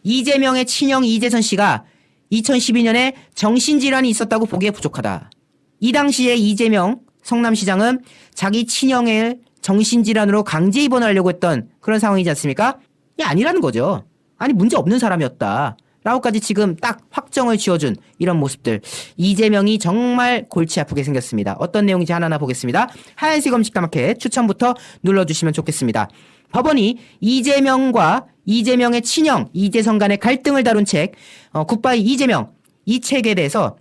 이재명의 친형 이재선 씨가 2012년에 정신질환이 있었다고 보기에 부족하다. 이 당시에 이재명 성남시장은 자기 친형을 정신질환으로 강제 입원하려고 했던 그런 상황이지 않습니까? 이게 아니라는 거죠. 아니 문제 없는 사람이었다. 라고까지 지금 딱 확정을 지어준 이런 모습들. 이재명이 정말 골치 아프게 생겼습니다. 어떤 내용인지 하나하나 보겠습니다. 하얀색 검식 까맣게 추천부터 눌러주시면 좋겠습니다. 법원이 이재명과 이재명의 친형 이재선 간의 갈등을 다룬 책 굿바이 이재명 이 책에 대해서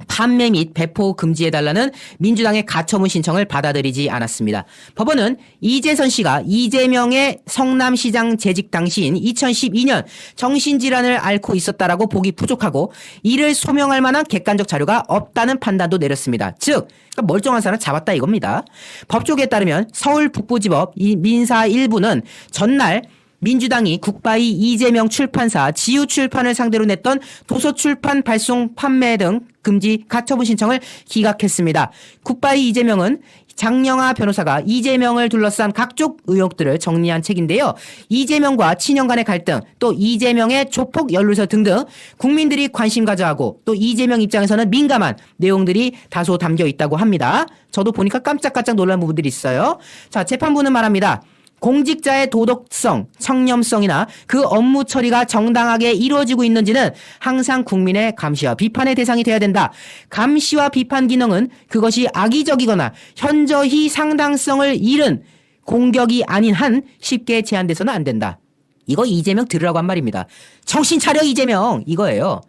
판매 및 배포 금지해달라는 민주당의 가처분 신청을 받아들이지 않았습니다. 법원은 이재선 씨가 이재명의 성남시장 재직 당시인 2012년 정신질환을 앓고 있었다라고 보기 부족하고 이를 소명할 만한 객관적 자료가 없다는 판단도 내렸습니다. 즉 멀쩡한 사람 잡았다 이겁니다. 법조계에 따르면 서울 북부지법 민사 1부는 전날 민주당이 굿바이 이재명 출판사 지우출판을 상대로 냈던 도서출판 발송 판매 등 금지 가처분 신청을 기각했습니다. 굿바이 이재명은 장영하 변호사가 이재명을 둘러싼 각종 의혹들을 정리한 책인데요. 이재명과 친형 간의 갈등, 또 이재명의 조폭 연루설 등등 국민들이 관심 가져하고 또 이재명 입장에서는 민감한 내용들이 다소 담겨 있다고 합니다. 저도 보니까 깜짝깜짝 놀란 부분들이 있어요. 자, 재판부는 말합니다. 공직자의 도덕성, 청렴성이나 그 업무 처리가 정당하게 이루어지고 있는지는 항상 국민의 감시와 비판의 대상이 돼야 된다. 감시와 비판 기능은 그것이 악의적이거나 현저히 상당성을 잃은 공격이 아닌 한 쉽게 제한돼서는 안 된다. 이거 이재명 들으라고 한 말입니다. 정신 차려 이재명 이거예요.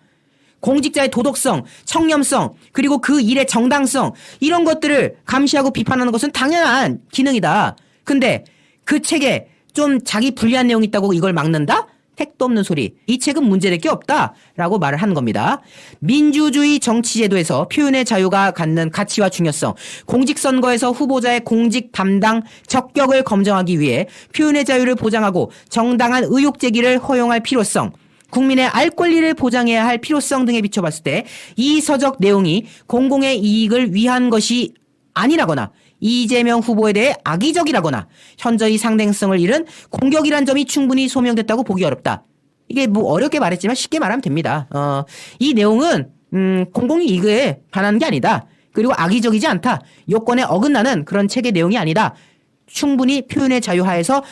공직자의 도덕성, 청렴성, 그리고 그 일의 정당성 이런 것들을 감시하고 비판하는 것은 당연한 기능이다. 근데 그 책에 좀 자기 불리한 내용이 있다고 이걸 막는다? 택도 없는 소리. 이 책은 문제될 게 없다라고 말을 하는 겁니다. 민주주의 정치제도에서 표현의 자유가 갖는 가치와 중요성, 공직선거에서 후보자의 공직 담당 적격을 검증하기 위해 표현의 자유를 보장하고 정당한 의혹 제기를 허용할 필요성, 국민의 알 권리를 보장해야 할 필요성 등에 비춰봤을 때 이 서적 내용이 공공의 이익을 위한 것이 아니라거나 이재명 후보에 대해 악의적이라거나 현저히 상당성을 잃은 공격이란 점이 충분히 소명됐다고 보기 어렵다. 이게 뭐 어렵게 말했지만 쉽게 말하면 됩니다. 이 내용은 공공의 이익에 반하는 게 아니다. 그리고 악의적이지 않다. 요건에 어긋나는 그런 책의 내용이 아니다. 충분히 표현의 자유 하에서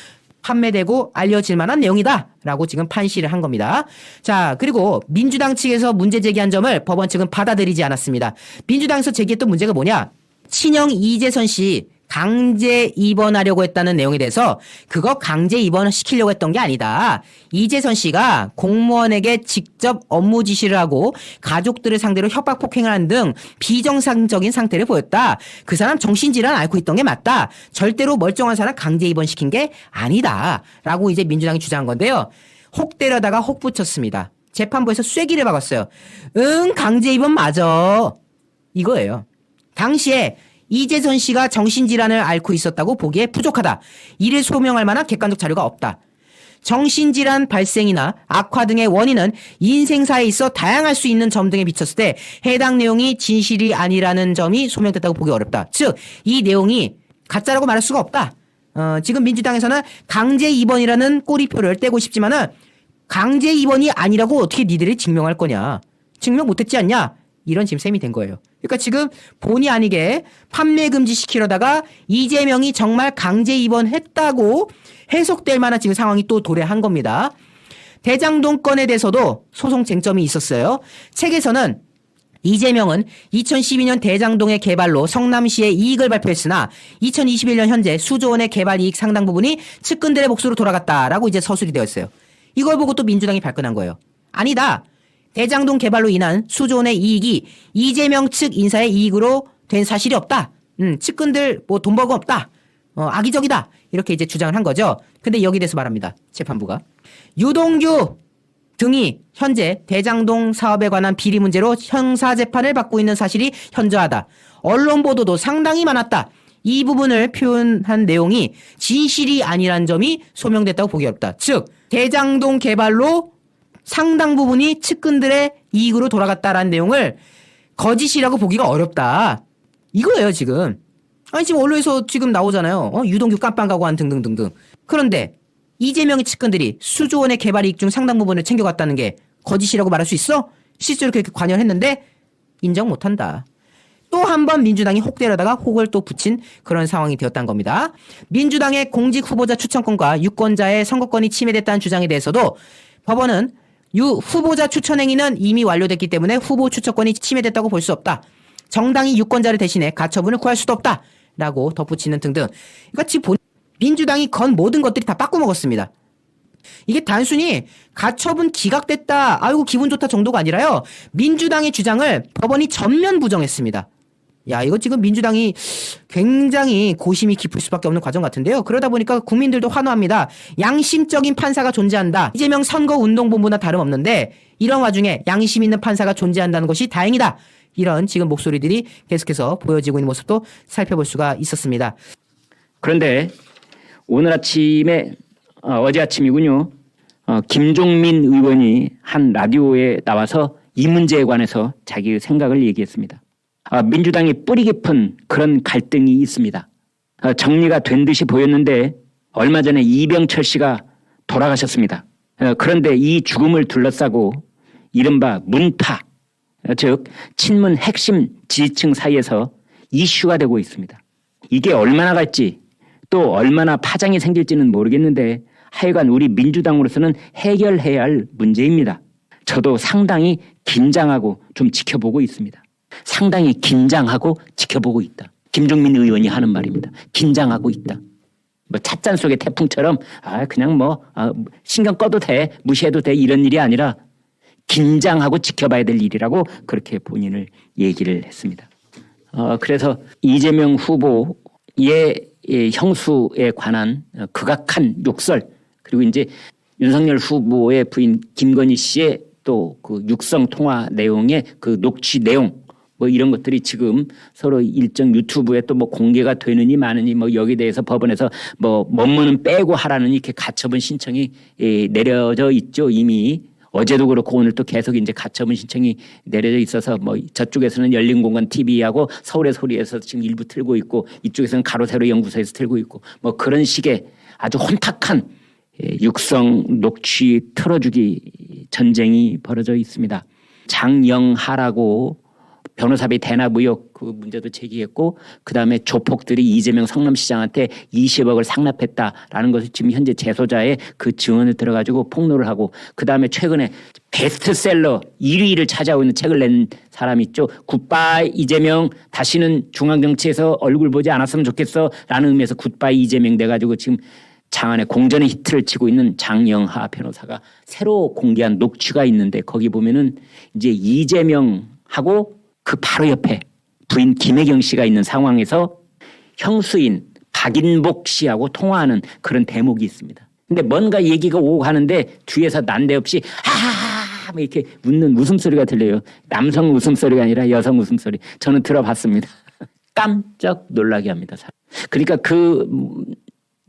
판매되고 알려질 만한 내용이다 라고 지금 판시를 한 겁니다. 자, 그리고 민주당 측에서 문제 제기한 점을 법원 측은 받아들이지 않았습니다. 민주당에서 제기했던 문제가 뭐냐? 친형 이재선 씨 강제 입원하려고 했다는 내용에 대해서 그거 강제 입원을 시키려고 했던 게 아니다. 이재선 씨가 공무원에게 직접 업무 지시를 하고 가족들을 상대로 협박 폭행을 하는 등 비정상적인 상태를 보였다. 그 사람 정신질환 앓고 있던 게 맞다. 절대로 멀쩡한 사람 강제 입원시킨 게 아니다. 라고 이제 민주당이 주장한 건데요. 혹 때려다가 혹 붙였습니다. 재판부에서 쐐기를 박았어요. 응, 강제 입원 맞아. 이거예요. 당시에 이재선 씨가 정신질환을 앓고 있었다고 보기에 부족하다. 이를 소명할 만한 객관적 자료가 없다. 정신질환 발생이나 악화 등의 원인은 인생사에 있어 다양할 수 있는 점 등에 비쳤을 때 해당 내용이 진실이 아니라는 점이 소명됐다고 보기 어렵다. 즉, 이 내용이 가짜라고 말할 수가 없다. 지금 민주당에서는 강제 입원이라는 꼬리표를 떼고 싶지만은 강제 입원이 아니라고 어떻게 니들이 증명할 거냐. 증명 못했지 않냐. 이런 지금 셈이 된 거예요. 그러니까 지금 본의 아니게 판매 금지시키려다가 이재명이 정말 강제 입원했다고 해석될 만한 지금 상황이 또 도래한 겁니다. 대장동 건에 대해서도 소송 쟁점이 있었어요. 책에서는 이재명은 2012년 대장동의 개발로 성남시에 이익을 발표했으나 2021년 현재 수조 원의 개발 이익 상당 부분이 측근들의 몫으로 돌아갔다라고 이제 서술이 되어 있어요. 이걸 보고 또 민주당이 발끈한 거예요. 아니다. 대장동 개발로 인한 수조 원의 이익이 이재명 측 인사의 이익으로 된 사실이 없다. 측근들 뭐 돈 벌고 없다. 악의적이다. 이렇게 이제 주장을 한 거죠. 근데 여기 대해서 말합니다. 재판부가. 유동규 등이 현재 대장동 사업에 관한 비리 문제로 형사재판을 받고 있는 사실이 현저하다. 언론 보도도 상당히 많았다. 이 부분을 표현한 내용이 진실이 아니란 점이 소명됐다고 보기 어렵다. 즉 대장동 개발로 상당 부분이 측근들의 이익으로 돌아갔다라는 내용을 거짓이라고 보기가 어렵다. 이거예요 지금. 아니 지금 언론에서 지금 나오잖아요. 유동규 깜빵 가고 한 등등등등. 그런데 이재명의 측근들이 수조 원의 개발 이익 중 상당 부분을 챙겨갔다는 게 거짓이라고 말할 수 있어? 실제로 그렇게 관여를 했는데 인정 못한다. 또 한 번 민주당이 혹 때려다가 혹을 또 붙인 그런 상황이 되었다는 겁니다. 민주당의 공직 후보자 추천권과 유권자의 선거권이 침해됐다는 주장에 대해서도 법원은 후보자 추천 행위는 이미 완료됐기 때문에 후보 추천권이 침해됐다고 볼 수 없다. 정당이 유권자를 대신해 가처분을 구할 수도 없다. 라고 덧붙이는 등등. 그러니까 지금 민주당이 건 모든 것들이 다 바꿔먹었습니다. 이게 단순히 가처분 기각됐다, 아이고 기분 좋다 정도가 아니라요. 민주당의 주장을 법원이 전면 부정했습니다. 야, 이거 지금 민주당이 굉장히 고심이 깊을 수밖에 없는 과정 같은데요. 그러다 보니까 국민들도 환호합니다. 양심적인 판사가 존재한다. 이재명 선거운동본부나 다름없는데 이런 와중에 양심 있는 판사가 존재한다는 것이 다행이다. 이런 지금 목소리들이 계속해서 보여지고 있는 모습도 살펴볼 수가 있었습니다. 그런데 오늘 아침에 어제 아침이군요. 김종민 의원이 한 라디오에 나와서 이 문제에 관해서 자기의 생각을 얘기했습니다. 민주당이 뿌리 깊은 그런 갈등이 있습니다. 정리가 된 듯이 보였는데 얼마 전에 이병철 씨가 돌아가셨습니다. 그런데 이 죽음을 둘러싸고 이른바 문파, 즉 친문 핵심 지지층 사이에서 이슈가 되고 있습니다. 이게 얼마나 갈지 또 얼마나 파장이 생길지는 모르겠는데 하여간 우리 민주당으로서는 해결해야 할 문제입니다. 저도 상당히 긴장하고 좀 지켜보고 있습니다. 상당히 긴장하고 지켜보고 있다. 김종민 의원이 하는 말입니다. 긴장하고 있다. 뭐 찻잔 속의 태풍처럼 그냥 신경 꺼도 돼, 무시해도 돼 이런 일이 아니라 긴장하고 지켜봐야 될 일이라고 그렇게 본인을 얘기를 했습니다. 그래서 이재명 후보의 형수에 관한 극악한 욕설, 그리고 이제 윤석열 후보의 부인 김건희 씨의 또 그 육성 통화 내용의 그 녹취 내용 이런 것들이 지금 서로 일정 유튜브에 또 공개가 되느니 마느니 여기에 대해서 법원에서 뭐는 빼고 하라는 이렇게 가처분 신청이 내려져 있죠. 이미 어제도 그렇고 오늘 또 계속 이제 가처분 신청이 내려져 있어서 저쪽에서는 열린공간 TV하고 서울의 소리에서 지금 일부 틀고 있고 이쪽에서는 가로세로 연구소에서 틀고 있고 그런 식의 아주 혼탁한 육성 녹취 틀어주기 전쟁이 벌어져 있습니다. 장영하라고 변호사비 대납 의혹 그 문제도 제기했고 그다음에 조폭들이 이재명 성남시장한테 20억을 상납했다라는 것을 지금 현재 재소자의 그 증언을 들어가지고 폭로를 하고 그다음에 최근에 베스트셀러 1위를 차지하고 있는 책을 낸 사람 있죠. 굿바이 이재명, 다시는 중앙정치에서 얼굴 보지 않았으면 좋겠어 라는 의미에서 굿바이 이재명 돼가지고 지금 장안에 공전의 히트를 치고 있는 장영하 변호사가 새로 공개한 녹취가 있는데 거기 보면은 이제 이재명하고 그 바로 옆에 부인 김혜경 씨가 있는 상황에서 형수인 박인복 씨하고 통화하는 그런 대목이 있습니다. 근데 뭔가 얘기가 오고 가는데 뒤에서 난데없이 하하하 이렇게 웃는 웃음소리가 들려요. 남성 웃음소리가 아니라 여성 웃음소리. 저는 들어봤습니다. 깜짝 놀라게 합니다. 그러니까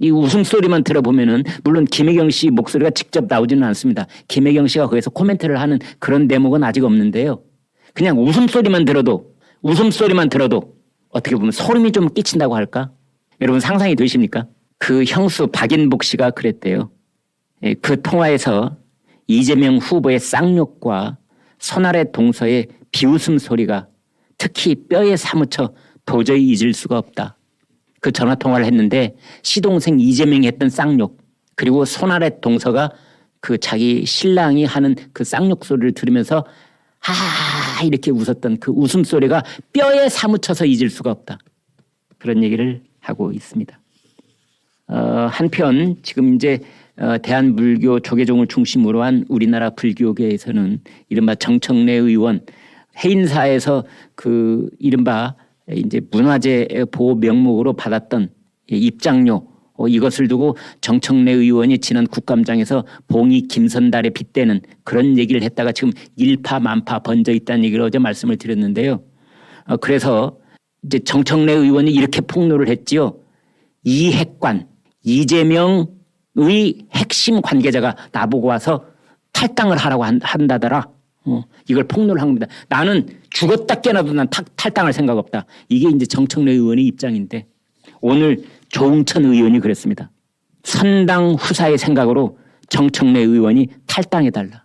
이 웃음소리만 들어보면은 물론 김혜경 씨 목소리가 직접 나오지는 않습니다. 김혜경 씨가 거기서 코멘트를 하는 그런 대목은 아직 없는데요. 그냥 웃음소리만 들어도 어떻게 보면 소름이 좀 끼친다고 할까? 여러분 상상이 되십니까? 그 형수 박인복 씨가 그랬대요. 그 통화에서 이재명 후보의 쌍욕과 손아래 동서의 비웃음 소리가 특히 뼈에 사무쳐 도저히 잊을 수가 없다. 그 전화통화를 했는데 시동생 이재명이 했던 쌍욕 그리고 손아래 동서가 그 자기 신랑이 하는 그 쌍욕 소리를 들으면서 하하 이렇게 웃었던 그 웃음소리가 뼈에 사무쳐서 잊을 수가 없다. 그런 얘기를 하고 있습니다. 한편 지금 이제 대한불교 조계종을 중심으로 한 우리나라 불교계에서는 이른바 정청래 의원 해인사에서 그 이른바 이제 문화재 보호 명목으로 받았던 입장료 이것을 두고 정청래 의원이 지난 국감장에서 봉이 김선달에 빗대는 그런 얘기를 했다가 지금 일파만파 번져 있다는 얘기를 어제 말씀을 드렸는데요. 그래서 이제 정청래 의원이 이렇게 폭로를 했지요. 이핵관 이재명의 핵심 관계자가 나보고 와서 탈당을 하라고 한다더라. 이걸 폭로를 한 겁니다. 나는 죽었다 깨나도 난 탈당할 생각 없다. 이게 이제 정청래 의원의 입장인데 오늘 조응천 의원이 그랬습니다. 선당 후사의 생각으로 정청래 의원이 탈당해달라.